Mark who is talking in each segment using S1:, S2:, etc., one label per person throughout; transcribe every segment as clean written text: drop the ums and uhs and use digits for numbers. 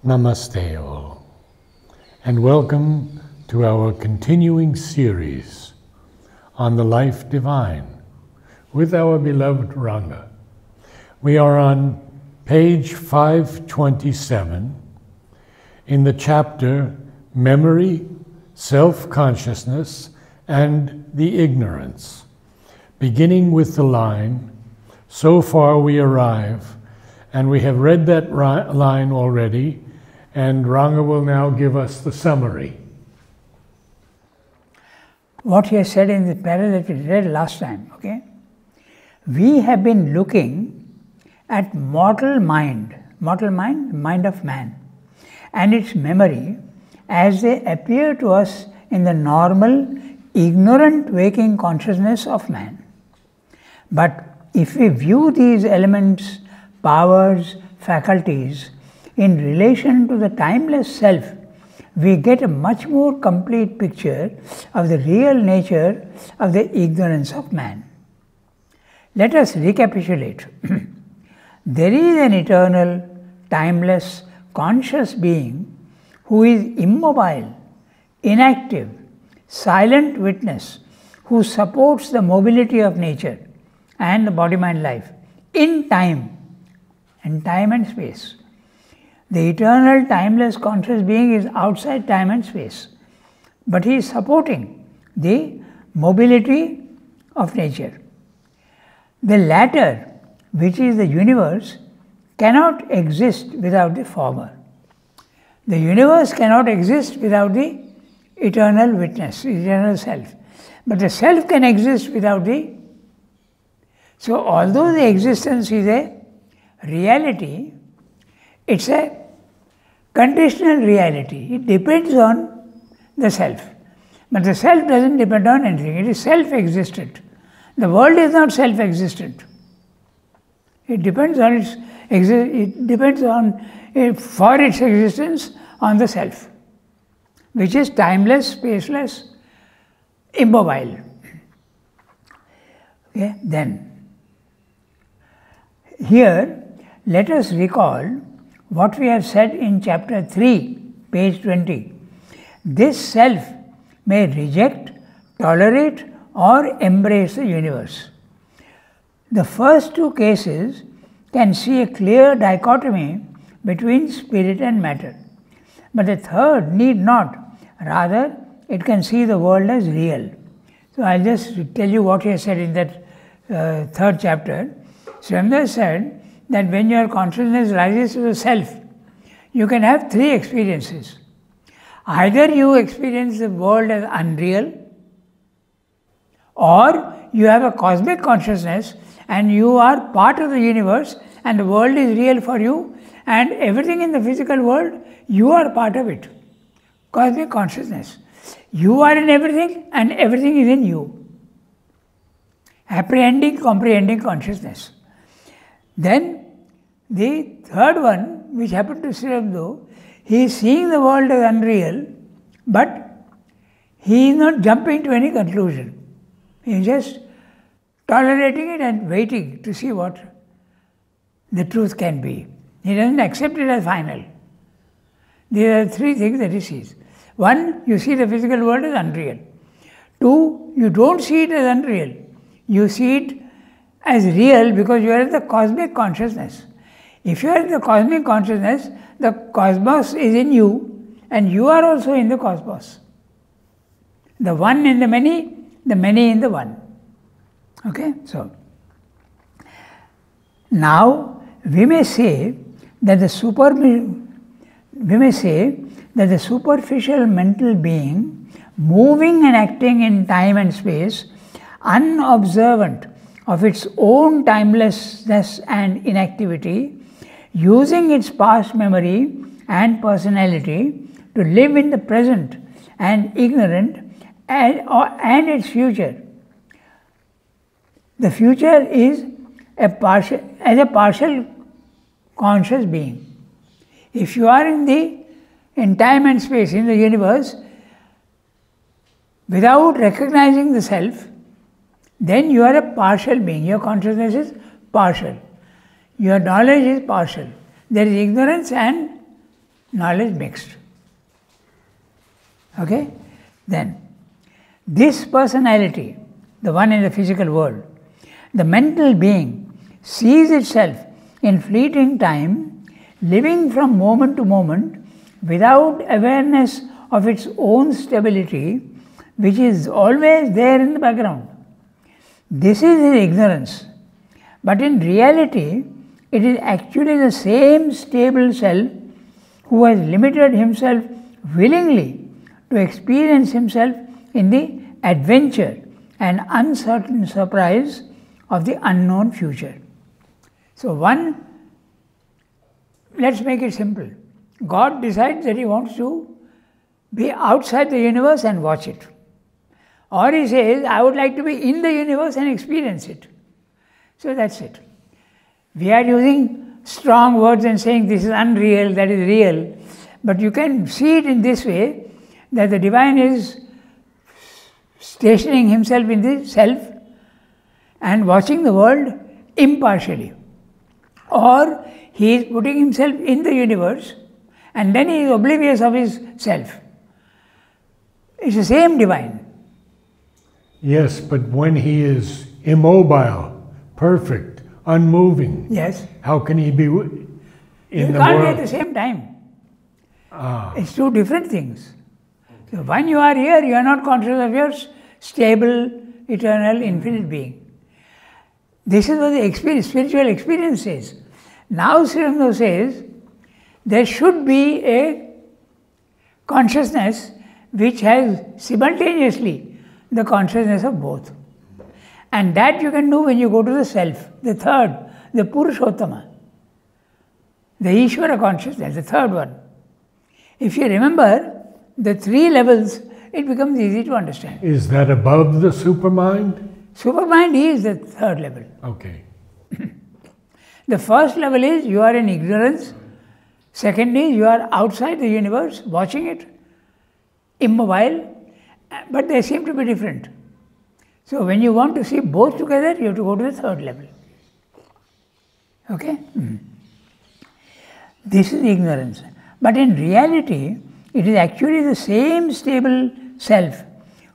S1: Namaste all, and welcome to our continuing series on the life divine with our beloved Ranga. We are on page 527 in the chapter Memory, Self-Consciousness, and the Ignorance, beginning with the line, "So far we arrive," and we have read that line already, and Ranga will now give us the summary.
S2: What he has said in the paragraph that we read last time, okay? We have been looking at mortal mind of man, and its memory as they appear to us in the normal, ignorant waking consciousness of man. But if we view these elements, powers, faculties in relation to the timeless self, we get a much more complete picture of the real nature of the ignorance of man. Let us recapitulate. There is an eternal, timeless, conscious being who is immobile, inactive, silent witness, who supports the mobility of nature and the body-mind life in time and space. The eternal, timeless, conscious being is outside time and space, but he is supporting the mobility of nature. The latter, which is the universe, cannot exist without the former. The universe cannot exist without the eternal witness, eternal self. But the self can exist without the... So although the existence is a reality, it's a conditional reality. It depends on the self. But the self doesn't depend on anything. It is self-existent. The world is not self-existent. It depends on for its existence on the self, which is timeless, spaceless, immobile. Okay, then here let us recall what we have said in chapter 3, page 20. This self may reject, tolerate, or embrace the universe. The first two cases can see a clear dichotomy between spirit and matter. But the third need not. Rather, it can see the world as real. So I'll just tell you what he has said in that third chapter. Srimad said that when your consciousness rises to the self, you can have three experiences. Either you experience the world as unreal, or you have a cosmic consciousness and you are part of the universe and the world is real for you, and everything in the physical world, you are part of it. Cosmic consciousness. You are in everything and everything is in you. Apprehending, comprehending consciousness. Then the third one, which happened to Sri Aurobindo, he is seeing the world as unreal, but he is not jumping to any conclusion. He is just tolerating it and waiting to see what the truth can be. He doesn't accept it as final. These are the three things that he sees. One, you see the physical world as unreal. Two, you don't see it as unreal. You see it as real because you are in the cosmic consciousness. If you are in the cosmic consciousness, the cosmos is in you and you are also in the cosmos. The one in the many in the one. Okay, so now we may say that the superficial mental being, moving and acting in time and space, unobservant of its own timelessness and inactivity, using its past memory and personality to live in the present and ignorant and its future. The future is a partial conscious being. If you are in time and space, in the universe, without recognizing the self, then you are a partial being. Your consciousness is partial. Your knowledge is partial. There is ignorance and knowledge mixed. Okay? Then, this personality, the one in the physical world, the mental being, sees itself in fleeting time, living from moment to moment without awareness of its own stability, which is always there in the background. This is his ignorance. But in reality, it is actually the same stable self who has limited himself willingly to experience himself in the adventure and uncertain surprise of the unknown future. So let's make it simple. God decides that he wants to be outside the universe and watch it. Or he says, I would like to be in the universe and experience it. So that's it. We are using strong words and saying this is unreal, that is real. But you can see it in this way, that the divine is stationing himself in the self and watching the world impartially. Or he is putting himself in the universe and then he is oblivious of his self. It's the same divine.
S1: Yes, but when he is immobile, perfect, unmoving,
S2: yes,
S1: how can he be in the world?
S2: You can't be at the same time. It's two different things. So when you are here, you are not conscious of your stable, eternal, infinite being. This is what the spiritual experience is. Now Sri Aurobindo says, there should be a consciousness which has simultaneously the consciousness of both. And that you can do when you go to the self, the third, the Purushottama, the Ishvara consciousness, the third one. If you remember the three levels, it becomes easy to understand.
S1: Is that above the supermind?
S2: Supermind is the third level.
S1: Okay.
S2: The first level is you are in ignorance. Second is you are outside the universe, watching it, immobile, but they seem to be different. So when you want to see both together, you have to go to the third level. Okay? This is ignorance. But in reality, it is actually the same stable self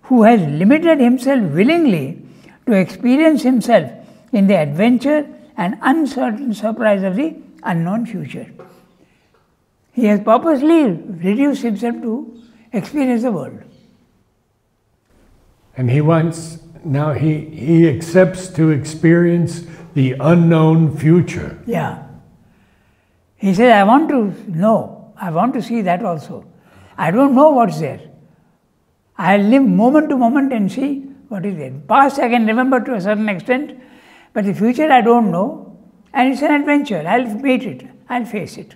S2: who has limited himself willingly to experience himself in the adventure and uncertain surprise of the unknown future. He has purposely reduced himself to experience the world.
S1: And now he accepts to experience the unknown future.
S2: Yeah. He says, I want to know, I want to see that also. I don't know what's there. I'll live moment to moment and see what is there. Past I can remember to a certain extent, but the future I don't know, and it's an adventure. I'll meet it, I'll face it.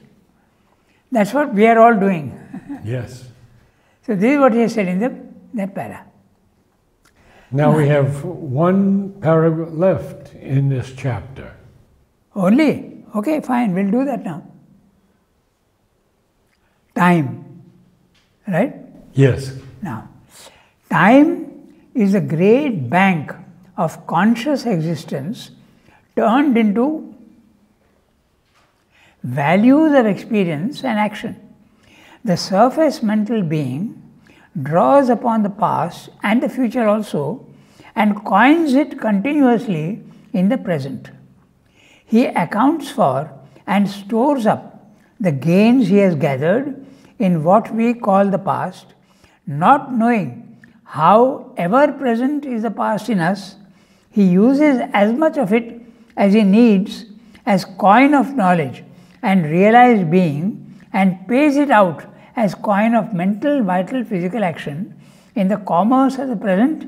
S2: That's what we are all doing.
S1: Yes.
S2: So this is what he has said in that para.
S1: Now we have one paragraph left in this chapter.
S2: Only? Okay, fine, we'll do that now. Time. Right?
S1: Yes.
S2: Now, time is a great bank of conscious existence turned into values of experience and action. The surface mental being draws upon the past and the future also and coins it continuously in the present. He accounts for and stores up the gains he has gathered in what we call the past, not knowing how ever present is the past in us. He uses as much of it as he needs as coin of knowledge and realized being, and pays it out as coin of mental, vital, physical action in the commerce of the present,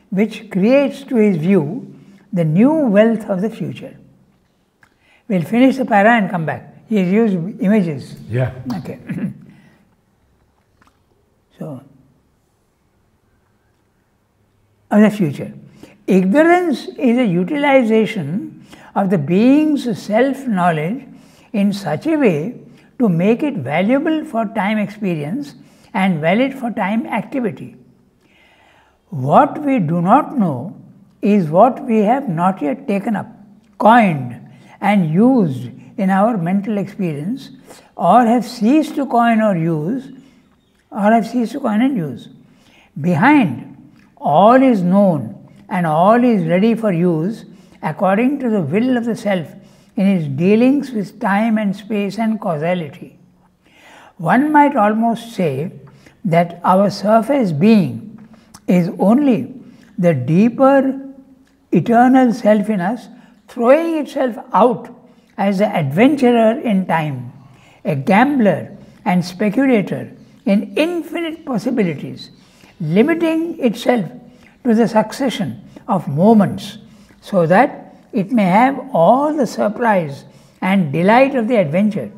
S2: which creates to his view the new wealth of the future. We'll finish the para and come back. He has used images.
S1: Yeah.
S2: Okay. So, of the future. Ignorance is a utilization of the being's self-knowledge in such a way to make it valuable for time experience and valid for time activity. What we do not know is what we have not yet taken up, coined, and used in our mental experience, or have ceased to coin or use, or have ceased to coin and use. Behind all is known and all is ready for use according to the will of the self in its dealings with time and space and causality. One might almost say that our surface being is only the deeper eternal self in us throwing itself out as the adventurer in time, a gambler and speculator in infinite possibilities, limiting itself to the succession of moments so that it may have all the surprise and delight of the adventure,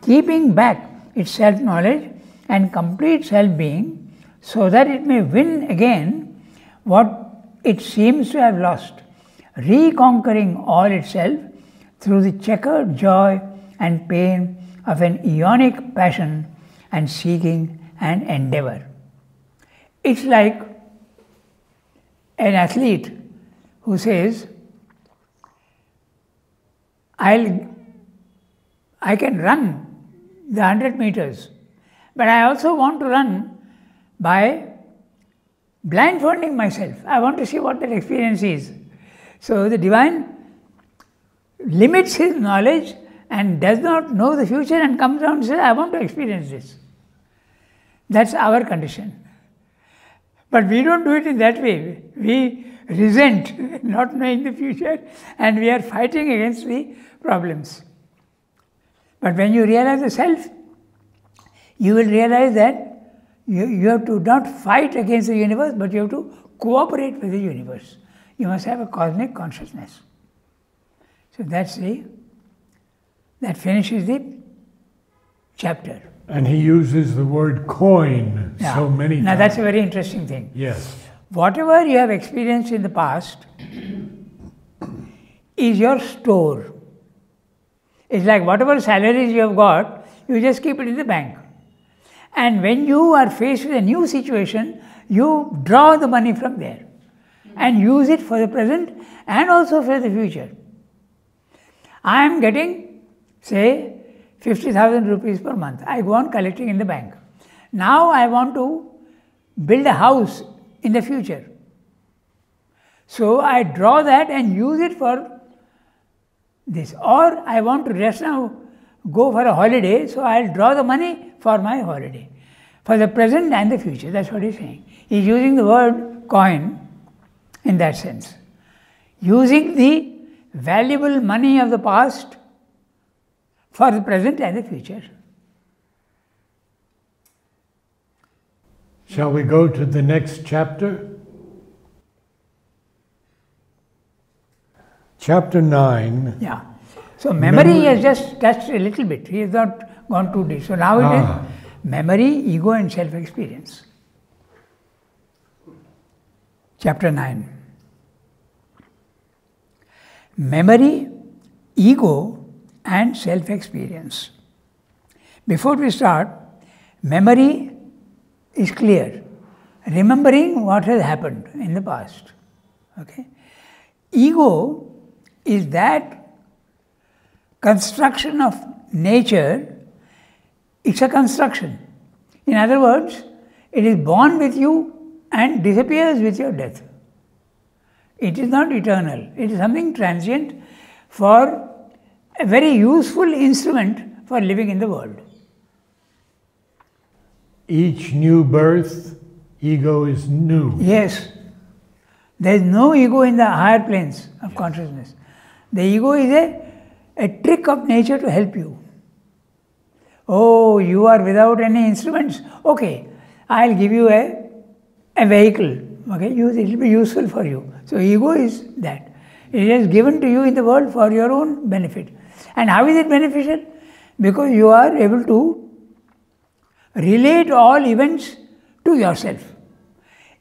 S2: keeping back its self-knowledge and complete self-being so that it may win again what it seems to have lost, reconquering all itself through the checkered joy and pain of an aeonic passion and seeking and endeavor. It's like an athlete who says, I can run the 100 meters, but I also want to run by blindfolding myself. I want to see what that experience is. So the divine limits his knowledge and does not know the future and comes down and says, I want to experience this. That's our condition. But we don't do it in that way. We resent not knowing the future and we are fighting against the problems. But when you realize the self, you will realize that you have to not fight against the universe, but you have to cooperate with the universe. You must have a cosmic consciousness. So that finishes the chapter.
S1: And he uses the word coin so many times.
S2: Now that's a very interesting thing.
S1: Yes.
S2: Whatever you have experienced in the past is your store. It's like whatever salaries you have got, you just keep it in the bank. And when you are faced with a new situation, you draw the money from there and use it for the present and also for the future. I am getting, say, 50,000 rupees per month. I go on collecting in the bank. Now I want to build a house in the future. So I draw that and use it for this. Or I want to just now go for a holiday, so I'll draw the money for my holiday. For the present and the future, that's what he's saying. He's using the word coin in that sense. Using the valuable money of the past for the present and the future.
S1: Shall we go to the next chapter? Chapter 9.
S2: Yeah. So memory has just touched a little bit. He has not gone too deep. So now it is memory, ego and self-experience. Chapter 9. Memory, ego and self-experience. Before we start, memory is clear. Remembering what has happened in the past. Okay? Ego is that construction of nature. It's a construction. In other words, it is born with you and disappears with your death. It is not eternal. It is something transient for a very useful instrument for living in the world.
S1: Each new birth, ego is new.
S2: Yes. There is no ego in the higher planes of consciousness. The ego is a trick of nature to help you. Oh, you are without any instruments? Okay, I'll give you a vehicle. Okay, it will be useful for you. So ego is that. It is given to you in the world for your own benefit. And how is it beneficial? Because you are able to relate all events to yourself.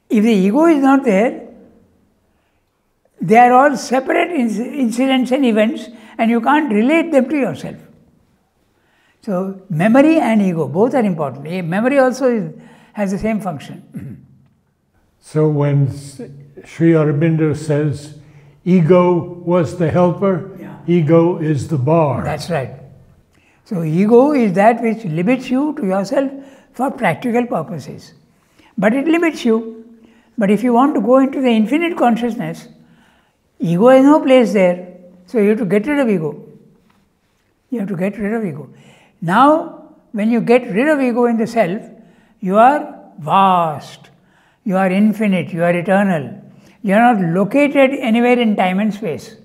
S2: If the ego is not there, they are all separate incidents and events and you can't relate them to yourself. So memory and ego, both are important. Memory also has the same function.
S1: So when Sri Aurobindo says ego was the helper, ego is the bar.
S2: That's right. So ego is that which limits you to yourself for practical purposes. But it limits you. But if you want to go into the infinite consciousness, ego has no place there. So you have to get rid of ego. You have to get rid of ego. Now, when you get rid of ego in the self, you are vast, you are infinite, you are eternal. You are not located anywhere in time and space.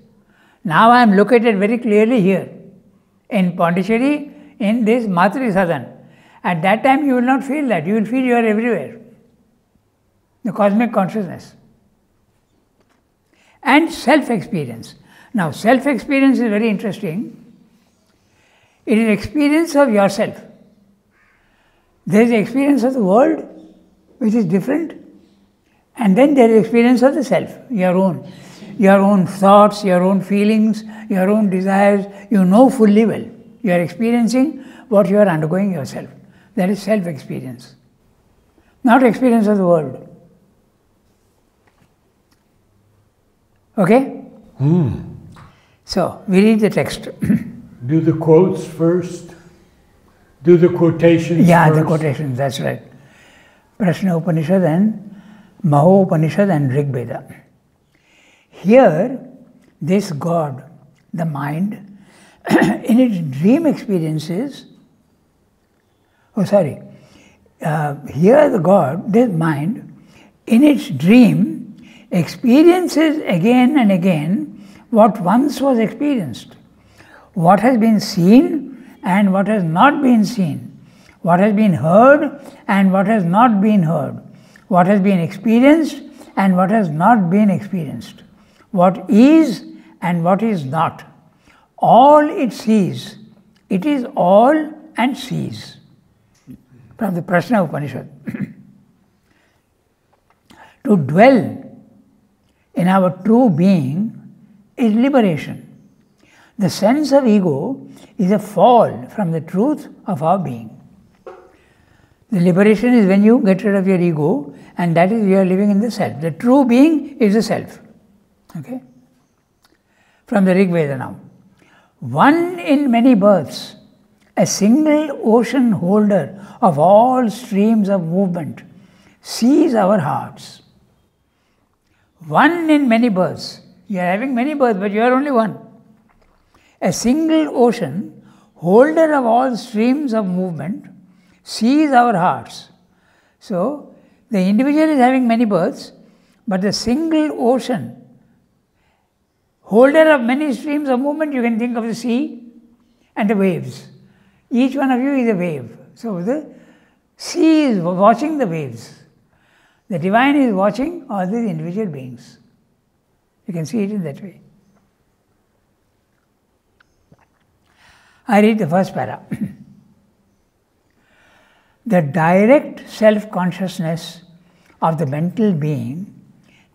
S2: Now I am located very clearly here, in Pondicherry, in this Matri Sadan. At that time you will not feel that, you will feel you are everywhere. The cosmic consciousness. And self-experience. Now self-experience is very interesting. It is experience of yourself. There is experience of the world, which is different. And then there is experience of the self, your own thoughts, your own feelings, your own desires. You know fully well. You are experiencing what you are undergoing yourself. That is self-experience. Not experience of the world. Okay? So, we read the text.
S1: Do the quotes first? Do the quotations first?
S2: Yeah, the quotations, that's right. Prashna Upanishad and Maho Upanishad and Rig Veda. Here, this God, the mind, in its dream experiences, here the God, this mind, in its dream, experiences again and again what once was experienced. What has been seen and what has not been seen. What has been heard and what has not been heard. What has been experienced and what has not been experienced. What is and what is not. All it sees. It is all and sees. From the Prashna Upanishad. To dwell in our true being is liberation. The sense of ego is a fall from the truth of our being. The liberation is when you get rid of your ego, and that is you are living in the self. The true being is the self. Okay? From the Rig Veda now. One in many births, a single ocean holder of all streams of movement, sees our hearts. One in many births. You are having many births, but you are only one. A single ocean, holder of all streams of movement, sees our hearts. So, the individual is having many births, but the single ocean, holder of many streams of movement, you can think of the sea and the waves. Each one of you is a wave. So, the sea is watching the waves. The divine is watching all these individual beings. You can see it in that way. I read the first para. The direct self-consciousness of the mental being,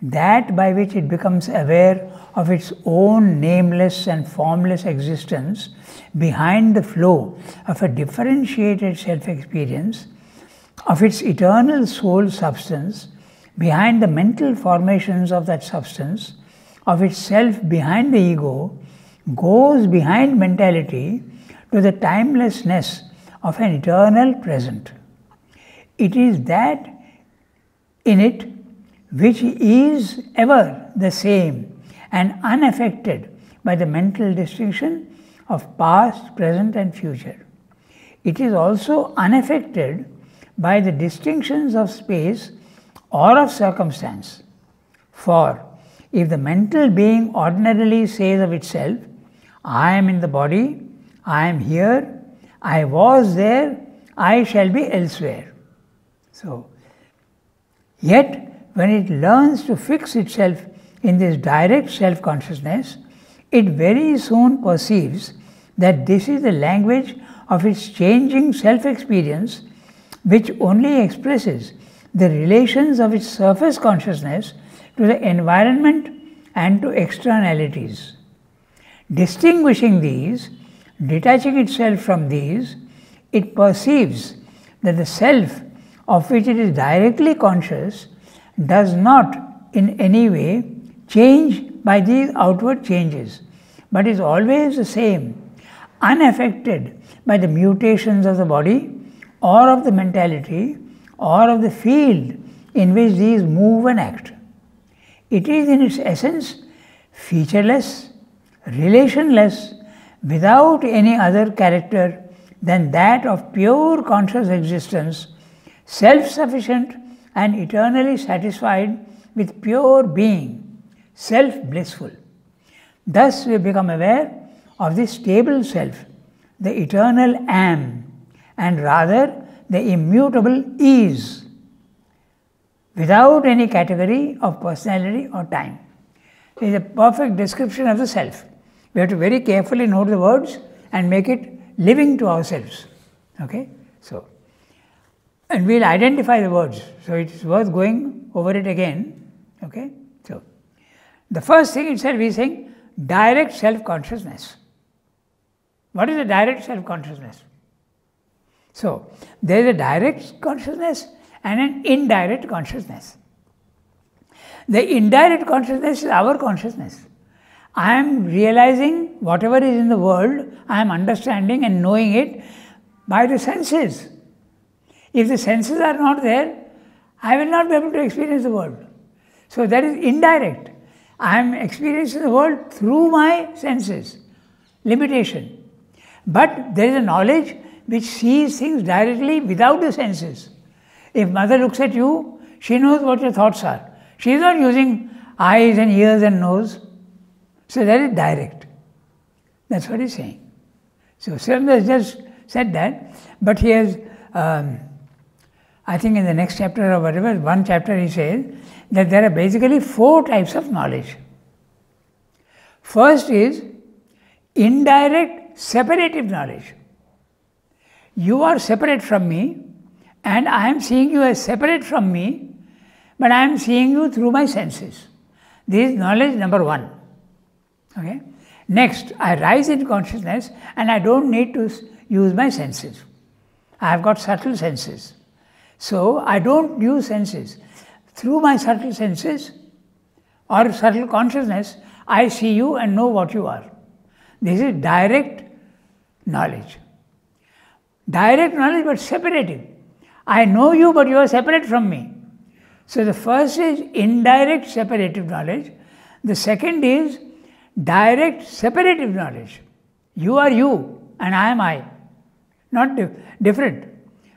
S2: that by which it becomes aware of its own nameless and formless existence behind the flow of a differentiated self-experience, of its eternal soul substance, behind the mental formations of that substance, of itself behind the ego, goes behind mentality to the timelessness of an eternal present. It is that in it which is ever the same and unaffected by the mental distinction of past, present and future. It is also unaffected by the distinctions of space or of circumstance. For if the mental being ordinarily says of itself, I am in the body, I am here, I was there, I shall be elsewhere. So, yet when it learns to fix itself in this direct self-consciousness, it very soon perceives that this is the language of its changing self-experience, which only expresses the relations of its surface consciousness to the environment and to externalities. Distinguishing these, detaching itself from these, it perceives that the self of which it is directly conscious does not in any way change by these outward changes, but is always the same, unaffected by the mutations of the body or of the mentality or of the field in which these move and act. It is in its essence featureless, relationless, without any other character than that of pure conscious existence, self-sufficient and eternally satisfied with pure being, self-blissful. Thus we become aware of the stable self, the eternal am, and rather the immutable is, without any category of personality or time. It is a perfect description of the self. We have to very carefully note the words and make it living to ourselves. Okay? So, and we'll identify the words. So it is worth going over it again. Okay? So, the first thing itself is saying direct self-consciousness. What is a direct self-consciousness? So, there is a direct consciousness and an indirect consciousness. The indirect consciousness is our consciousness. I am realizing whatever is in the world, I am understanding and knowing it by the senses. If the senses are not there, I will not be able to experience the world. So that is indirect. I am experiencing the world through my senses, limitation. But there is a knowledge which sees things directly without the senses. If mother looks at you, she knows what your thoughts are. She is not using eyes and ears and nose. So that is direct. That's what he's saying. So Sridhar has just said that, but he has, I think in the next chapter or whatever, one chapter he says that there are basically 4 types of knowledge. First is indirect separative knowledge. You are separate from me and I am seeing you as separate from me, but I am seeing you through my senses. This is knowledge number 1. Okay? Next, I rise in consciousness and I don't need to use my senses. I have got subtle senses. So, I don't use senses. Through my subtle senses or subtle consciousness, I see you and know what you are. This is direct knowledge. Direct knowledge but separative. I know you but you are separate from me. So, the first is indirect separative knowledge. The second is direct separative knowledge. You are you and I am I. Not different.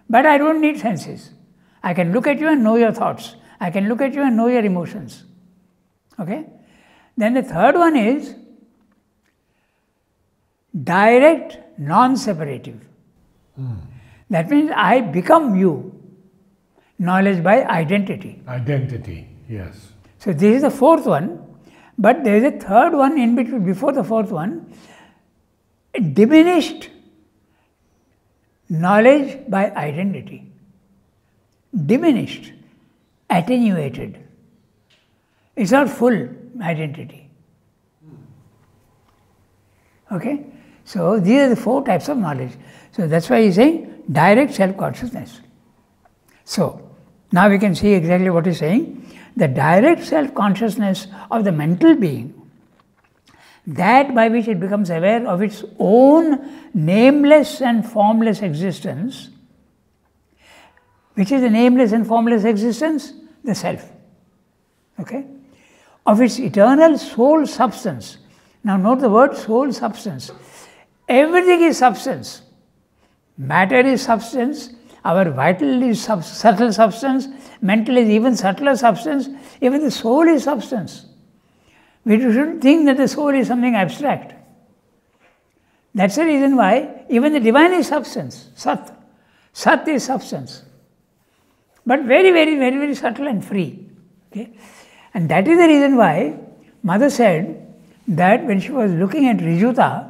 S2: But I don't need senses. I can look at you and know your thoughts. I can look at you and know your emotions. Okay? Then the third one is direct non-separative. That means I become you. Knowledge by identity.
S1: Identity, yes.
S2: So this is the fourth one. But there is a third one in between, before the fourth one, diminished knowledge by identity. Diminished, attenuated. It's not full identity. Okay? So these are the 4 types of knowledge. So that's why he's saying direct self-consciousness. So now we can see exactly what he's saying. The direct self-consciousness of the mental being, that by which it becomes aware of its own nameless and formless existence. Which is the nameless and formless existence? The self. Okay? Of its eternal soul substance. Now note the word soul substance. Everything is substance. Matter is substance. Our vital is subtle substance, mental is even subtler substance, even the soul is substance. We shouldn't think that the soul is something abstract. That's the reason why even the divine is substance, Sat. Sat is substance. But very, very, very, very subtle and free. Okay? And that is the reason why Mother said that when she was looking at Rijuta,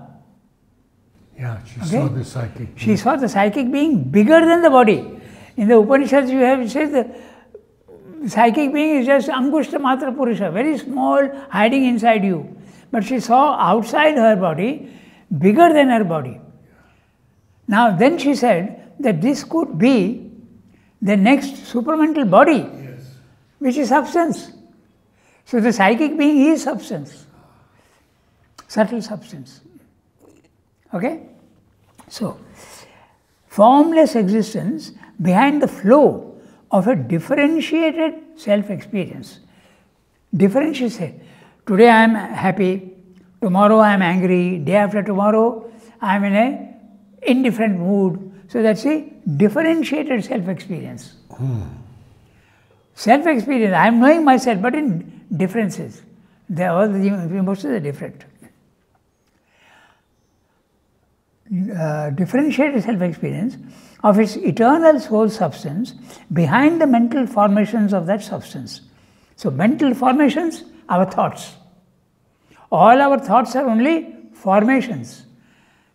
S1: she saw the psychic being.
S2: She saw the psychic being bigger than the body. In the Upanishads it says the psychic being is just Angushta Matra Purusha, very small, hiding inside you. But she saw outside her body, bigger than her body. Now then she said that this could be the next supramental body, which is substance. So the psychic being is substance, subtle substance. Okay? So, formless existence behind the flow of a differentiated self-experience. Differentiate. Today I am happy, tomorrow I am angry, day after tomorrow I am in a indifferent mood. So that's a differentiated self-experience. Self-experience, I am knowing myself, but in differences. All the emotions are different. Differentiated self-experience of its eternal soul substance behind the mental formations of that substance. So mental formations, our thoughts. All our thoughts are only formations.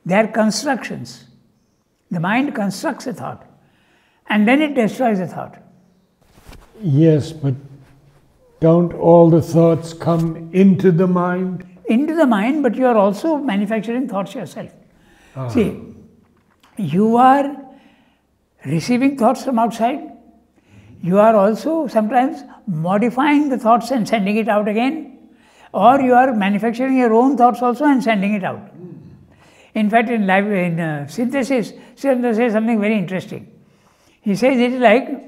S2: They are constructions. The mind constructs a thought and then it destroys the thought.
S1: Yes, but don't all the thoughts come into the mind?
S2: Into the mind, but you are also manufacturing thoughts yourself. See, you are receiving thoughts from outside. You are also sometimes modifying the thoughts and sending it out again. Or you are manufacturing your own thoughts also and sending it out. In fact, in synthesis, Srinath says something very interesting. He says it is like,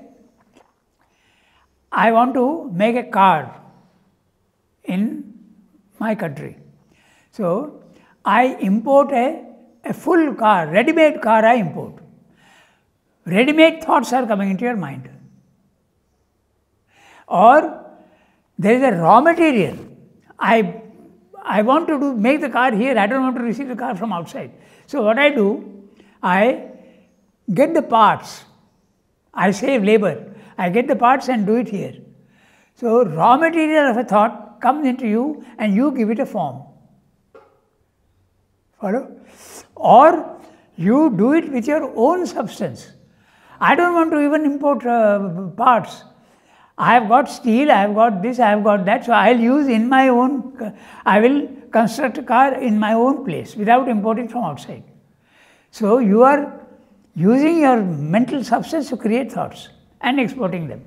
S2: I want to make a car in my country. So, I import a full car, ready-made car I import. Ready-made thoughts are coming into your mind. Or there is a raw material. I want to make the car here, I don't want to receive the car from outside. So what I do, I get the parts, I save labor, I get the parts and do it here. So raw material of a thought comes into you and you give it a form. Follow? Or you do it with your own substance. I don't want to even import parts. I have got steel, I have got this, I have got that, so I will use in my own, I will construct a car in my own place without importing from outside. So you are using your mental substance to create thoughts and exporting them.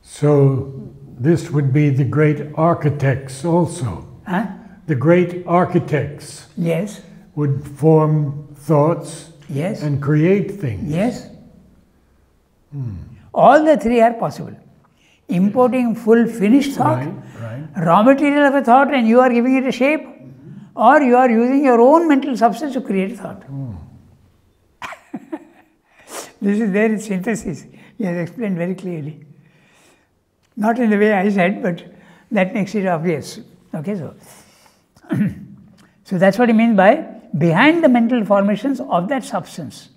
S1: So this would be the great architects also.
S2: Huh?
S1: The great architects
S2: Yes.
S1: would form thoughts
S2: Yes.
S1: and create things.
S2: Yes. All the three are possible. Importing full finished thought, raw material of a thought and you are giving it a shape, or you are using your own mental substance to create a thought. This is there in synthesis. He has explained very clearly. Not in the way I said, but that makes it obvious. Okay, so so that's what he means by behind the mental formations of that substance.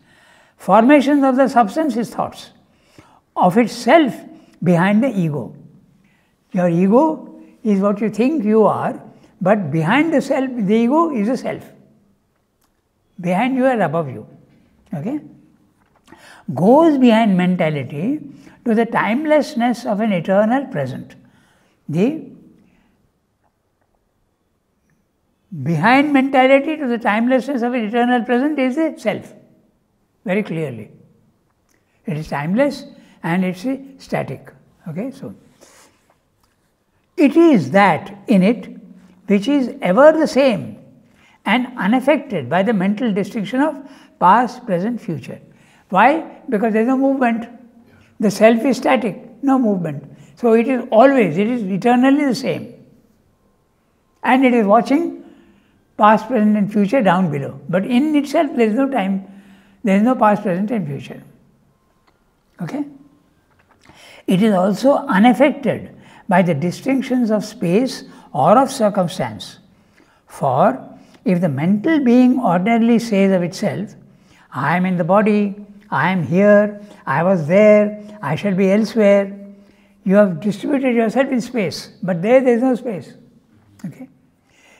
S2: Formations of the substance is thoughts. Of itself behind the ego. Your ego is what you think you are, but behind the self, the ego is a self. Behind you and above you. Okay? Goes behind mentality to the timelessness of an eternal present. The behind mentality to the timelessness of an eternal present is the self. Very clearly. It is timeless and it's static. Okay, so it is that in it which is ever the same and unaffected by the mental distinction of past, present, future. Why? Because there is no movement. The self is static, no movement. So it is always, it is eternally the same. And it is watching past, present and future down below. But in itself there is no time, there is no past, present and future. Okay? It is also unaffected by the distinctions of space or of circumstance. For if the mental being ordinarily says of itself, I am in the body, I am here, I was there, I shall be elsewhere, you have distributed yourself in space, but there is no space. Okay?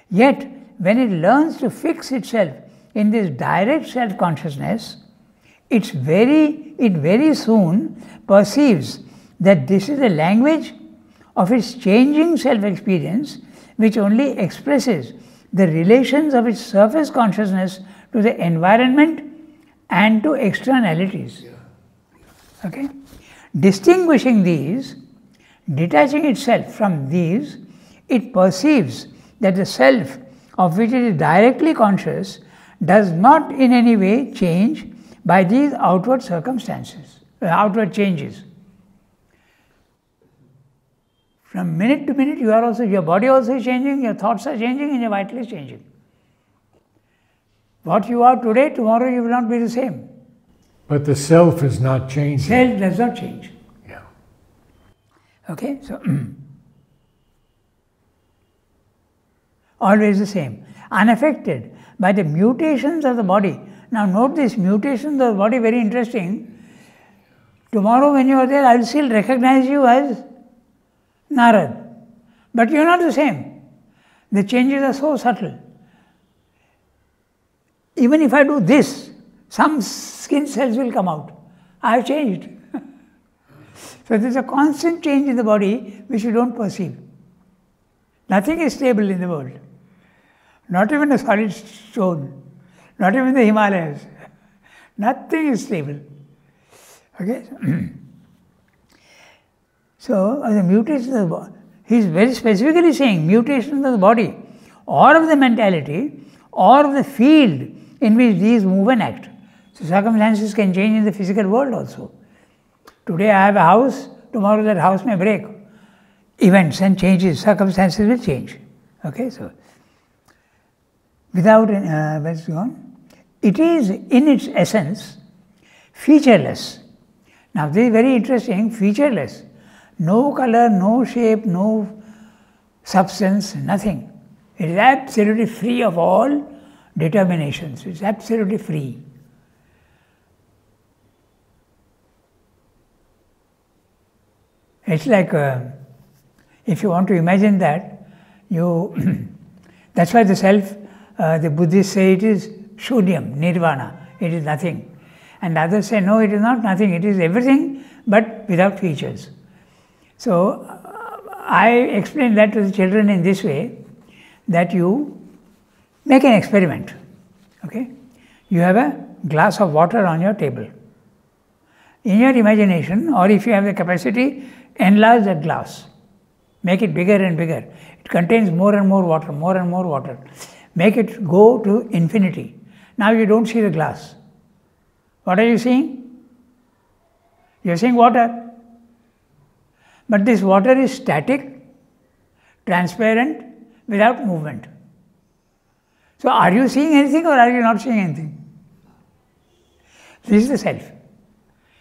S2: Yet, when it learns to fix itself in this direct self-consciousness, it very soon perceives that this is a language of its changing self-experience which only expresses the relations of its surface consciousness to the environment and to externalities. Okay? Distinguishing these, detaching itself from these, it perceives that the self of which it is directly conscious does not in any way change by these outward circumstances, outward changes. From minute to minute, your body also is changing, your thoughts are changing, and your vital is changing. What you are today, tomorrow you will not be the same.
S1: But the self is not changing.
S2: Self does not change.
S1: Yeah.
S2: Okay, so always the same, unaffected by the mutations of the body. Now note this, mutations of the body, very interesting. Tomorrow when you are there, I will still recognize you as Narad. But you are not the same. The changes are so subtle. Even if I do this, some skin cells will come out. I have changed. So there is a constant change in the body which you don't perceive. Nothing is stable in the world. Not even a solid stone. Not even the Himalayas. Nothing is stable. Okay? So, the mutations of the body, he is very specifically saying mutations of the body, or of the mentality, or of the field in which these move and act. So, circumstances can change in the physical world also. Today I have a house, tomorrow that house may break. Events and changes, circumstances will change. Okay, so without, let's go on. It is in its essence featureless. Now this is very interesting, featureless. No color, no shape, no substance, nothing. It is absolutely free of all determinations. It is absolutely free. It's like, if you want to imagine that, that's why the self, the Buddhists say it is shunyam, nirvana, it is nothing. And others say, no, it is not nothing, it is everything, but without features. So, I explain that to the children in this way, that you make an experiment, okay? You have a glass of water on your table. In your imagination, or if you have the capacity, enlarge that glass. Make it bigger and bigger. It contains more and more water, more and more water. Make it go to infinity. Now you don't see the glass. What are you seeing? You are seeing water. But this water is static, transparent, without movement. So are you seeing anything or are you not seeing anything? This is the self,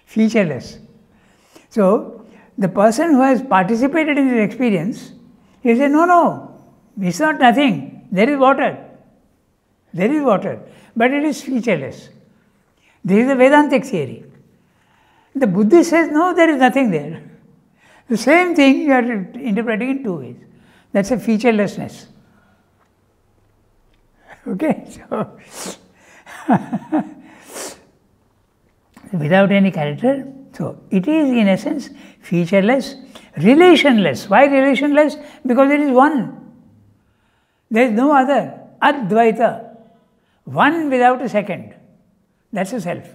S2: featureless. So the person who has participated in this experience, he says, no, it's not nothing. There is water. There is water. But it is featureless. This is the Vedantic theory. The Buddhist says, no, there is nothing there. The same thing you are interpreting in two ways. That's a featurelessness. Okay, so without any character. So it is in essence featureless, relationless. Why relationless? Because it is one. There is no other. Advaita. One without a second. That's the self.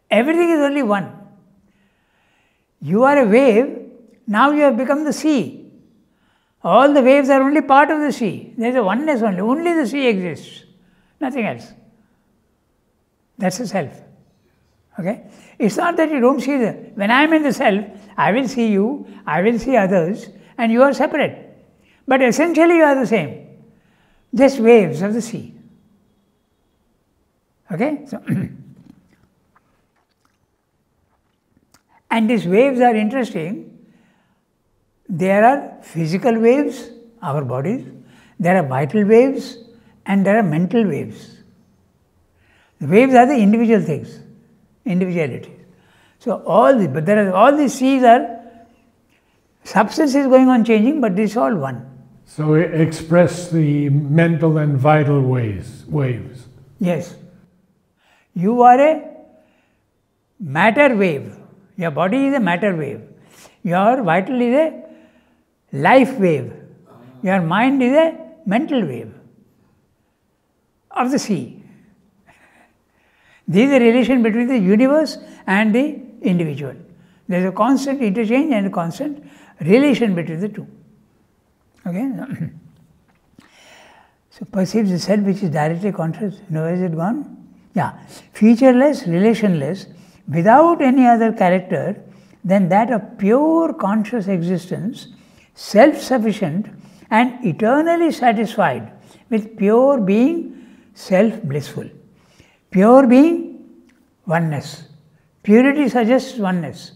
S2: Everything is only one. You are a wave. Now you have become the sea. All the waves are only part of the sea. There is a oneness only. Only the sea exists. Nothing else. That's the self. Okay? It's not that you don't see the... When I am in the self, I will see you, I will see others, and you are separate. But essentially you are the same. Just waves of the sea. Okay? So and these waves are interesting. There are physical waves, our bodies, there are vital waves, and there are mental waves. The waves are the individual things, individuality. So but there are all these seas are, substance is going on changing, but this is all one.
S1: So express the mental and vital waves.
S2: Yes. You are a matter wave. Your body is a matter wave. Your vital is a life wave. Your mind is a mental wave of the sea. This is the relation between the universe and the individual. There is a constant interchange and a constant relation between the two. Okay? So perceives the self which is directly conscious. Where is it gone? Yeah. Featureless, relationless, without any other character than that of pure conscious existence, self-sufficient and eternally satisfied with pure being, self-blissful. Pure being, oneness. Purity suggests oneness.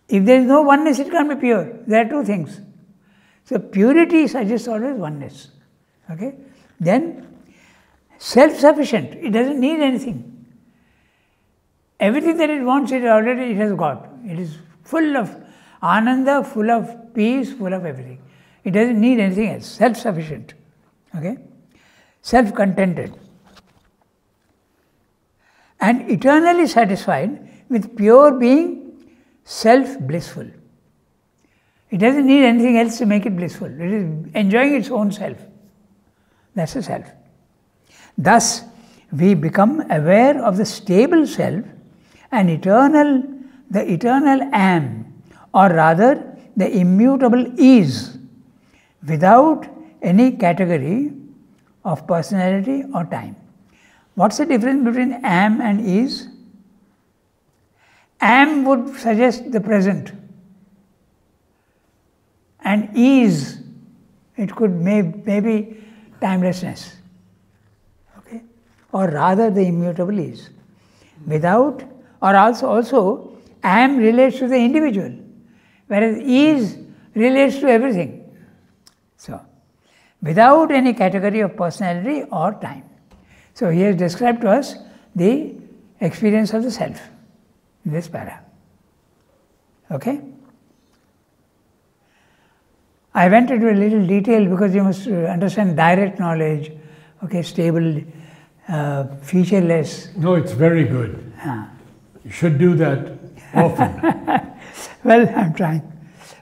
S2: If there is no oneness, it can't be pure. There are two things. So purity suggests always oneness. Okay? Then self-sufficient. It doesn't need anything. Everything that it wants, it has got. It is full of ananda, full of peace, full of everything. It doesn't need anything else. Self-sufficient. Okay? Self-contented. And eternally satisfied with pure being, self-blissful. It doesn't need anything else to make it blissful. It is enjoying its own self. That's the self. Thus, we become aware of the stable self and the eternal am, or rather the immutable is, without any category of personality or time. What's the difference between am and is? Am would suggest the present, and is, it could maybe timelessness, okay, or rather the immutable is. Without, or also am relates to the individual, whereas is relates to everything. So, without any category of personality or time. So he has described to us the experience of the self in this para. Okay? I went into a little detail because you must understand direct knowledge, okay, stable, featureless.
S1: No, it's very good. You should do that often.
S2: Well, I'm trying.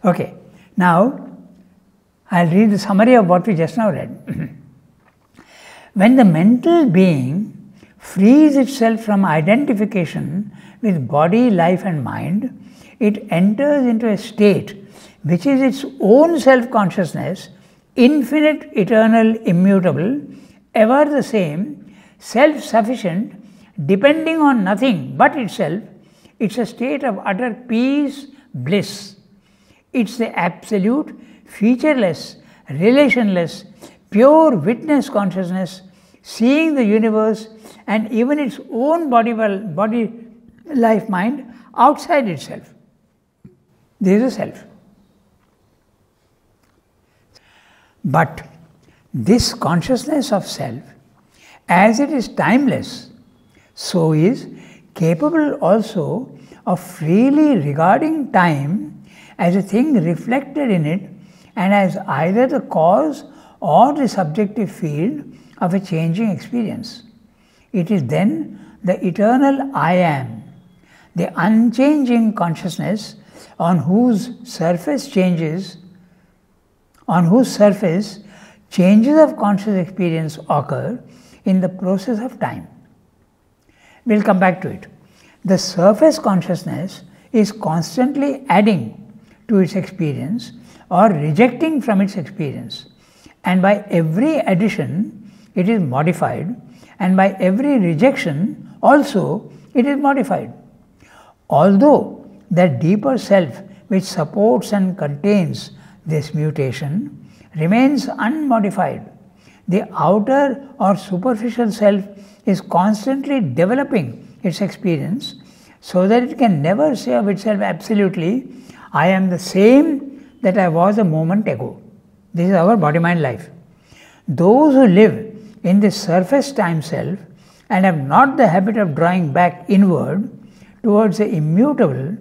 S2: Okay, now I'll read the summary of what we just now read. When the mental being frees itself from identification with body, life and mind, it enters into a state which is its own self-consciousness, infinite, eternal, immutable, ever the same, self-sufficient, depending on nothing but itself. It's a state of utter peace, bliss. It's the absolute, featureless, relationless, pure witness consciousness, seeing the universe and even its own body, life, mind outside itself. There is a self. But this consciousness of self, as it is timeless, so is capable also of freely regarding time as a thing reflected in it and as either the cause or the subjective field of a changing experience. It is then the eternal I am, the unchanging consciousness on whose surface changes of conscious experience occur in the process of time. We'll come back to it. The surface consciousness is constantly adding to its experience or rejecting from its experience, and by every addition it is modified, and by every rejection also it is modified. Although that deeper self which supports and contains this mutation remains unmodified, the outer or superficial self is constantly developing its experience so that it can never say of itself absolutely, I am the same that I was a moment ago. This is our body-mind life. Those who live in this surface time self and have not the habit of drawing back inward towards the immutable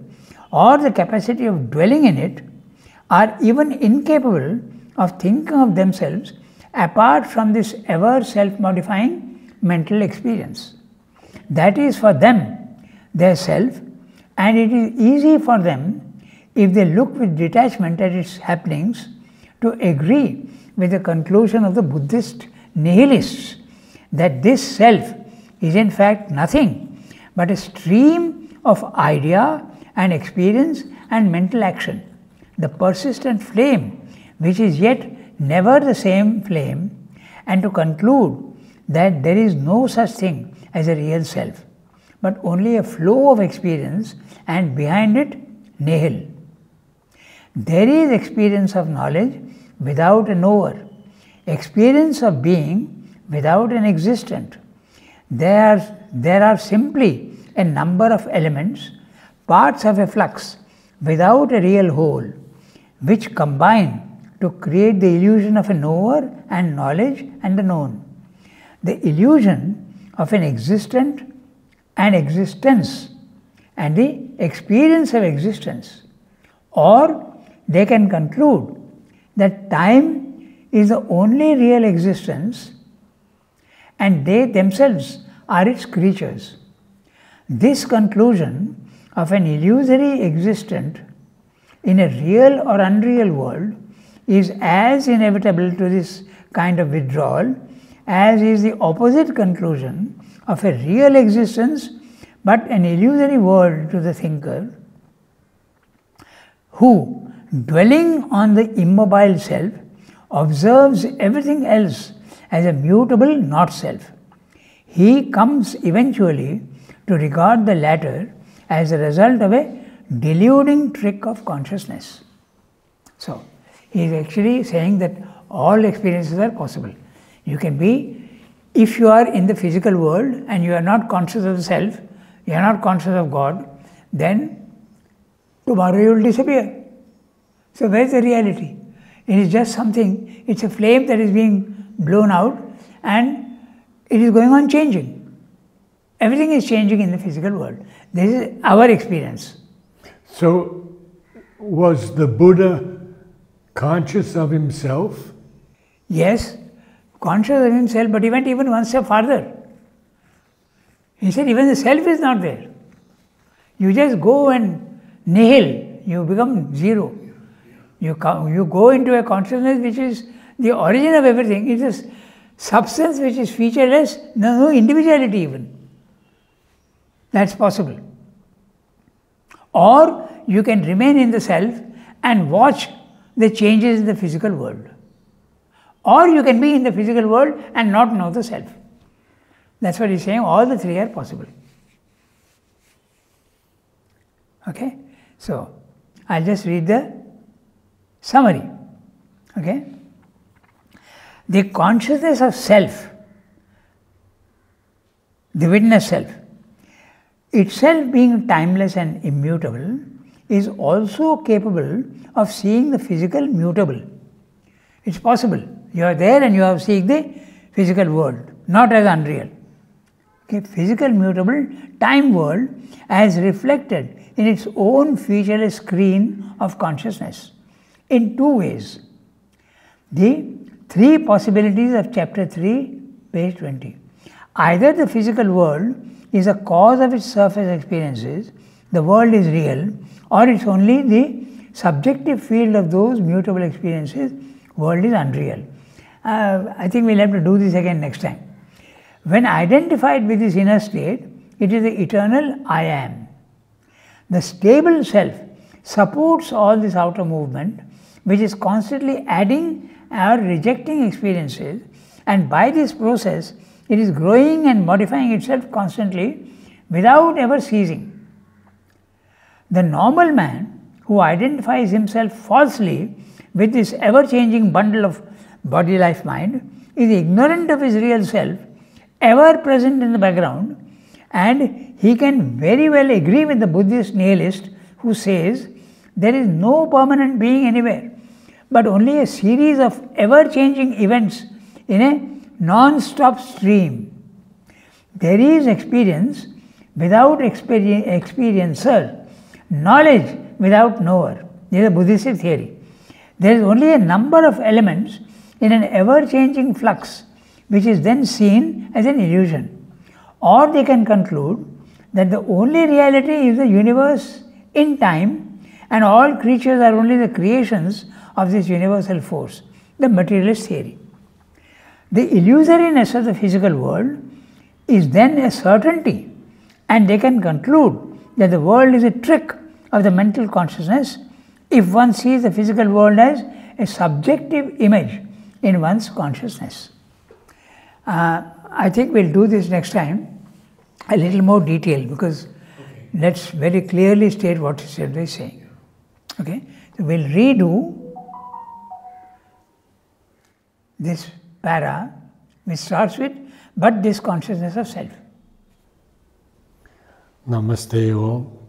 S2: or the capacity of dwelling in it are even incapable of thinking of themselves apart from this ever self-modifying mental experience. That is for them their self, and it is easy for them, if they look with detachment at its happenings, to agree with the conclusion of the Buddhist nihilists that this self is in fact nothing but a stream of idea and experience and mental action, the persistent flame which is yet never the same flame, and to conclude that there is no such thing as a real self, but only a flow of experience, and behind it, nihil. There is experience of knowledge without a knower, experience of being without an existent. There are simply a number of elements, parts of a flux, without a real whole, which combine to create the illusion of a knower and knowledge and the known. The illusion of an existent and existence and the experience of existence. Or they can conclude that time is the only real existence and they themselves are its creatures. This conclusion of an illusory existent in a real or unreal world is as inevitable to this kind of withdrawal as is the opposite conclusion of a real existence but an illusory world to the thinker, who, dwelling on the immobile self, observes everything else as a mutable not self. He comes eventually to regard the latter as a result of a deluding trick of consciousness. So, he is actually saying that all experiences are possible. You can be, if you are in the physical world and you are not conscious of the self, you are not conscious of God, then tomorrow you will disappear. So where is the reality? It is just something, it's a flame that is being blown out and it is going on changing. Everything is changing in the physical world. This is our experience.
S1: So was the Buddha conscious of himself?
S2: Yes, conscious of himself, but he went even one step farther. He said even the self is not there. You just go and nihil, you become zero. You go into a consciousness which is the origin of everything. It is substance which is featureless, no individuality even. That's possible. Or you can remain in the self and watch the changes in the physical world. Or you can be in the physical world and not know the self. That's what he's saying, all the three are possible. Okay? So, I'll just read the summary. Okay? The consciousness of self, the witness self, itself being timeless and immutable, is also capable of seeing the physical mutable. It's possible. You are there and you are seeing the physical world, not as unreal. Okay? Physical mutable time world as reflected in its own featureless screen of consciousness in two ways. The three possibilities of chapter 3, page 20. Either the physical world is a cause of its surface experiences, the world is real, or it's only the subjective field of those mutable experiences, world is unreal. I think we'll have to do this again next time. When identified with this inner state, it is the eternal I am. The stable self supports all this outer movement, which is constantly adding or rejecting experiences, and by this process, it is growing and modifying itself constantly without ever ceasing. The normal man who identifies himself falsely with this ever-changing bundle of body, life, mind is ignorant of his real self, ever present in the background, and he can very well agree with the Buddhist nihilist who says there is no permanent being anywhere, but only a series of ever-changing events in a non-stop stream. There is experience without experiencer, knowledge without knower. This is a Buddhist theory. There is only a number of elements in an ever-changing flux, which is then seen as an illusion. Or they can conclude that the only reality is the universe in time, and all creatures are only the creations of this universal force, the materialist theory. The illusoriness of the physical world is then a certainty, and they can conclude that the world is a trick of the mental consciousness if one sees the physical world as a subjective image in one's consciousness. I think we'll do this next time a little more detail, because let's very clearly state what Siddhartha is saying. Okay? So we'll redo this para, which starts with, but this consciousness of self.
S1: Namaste all.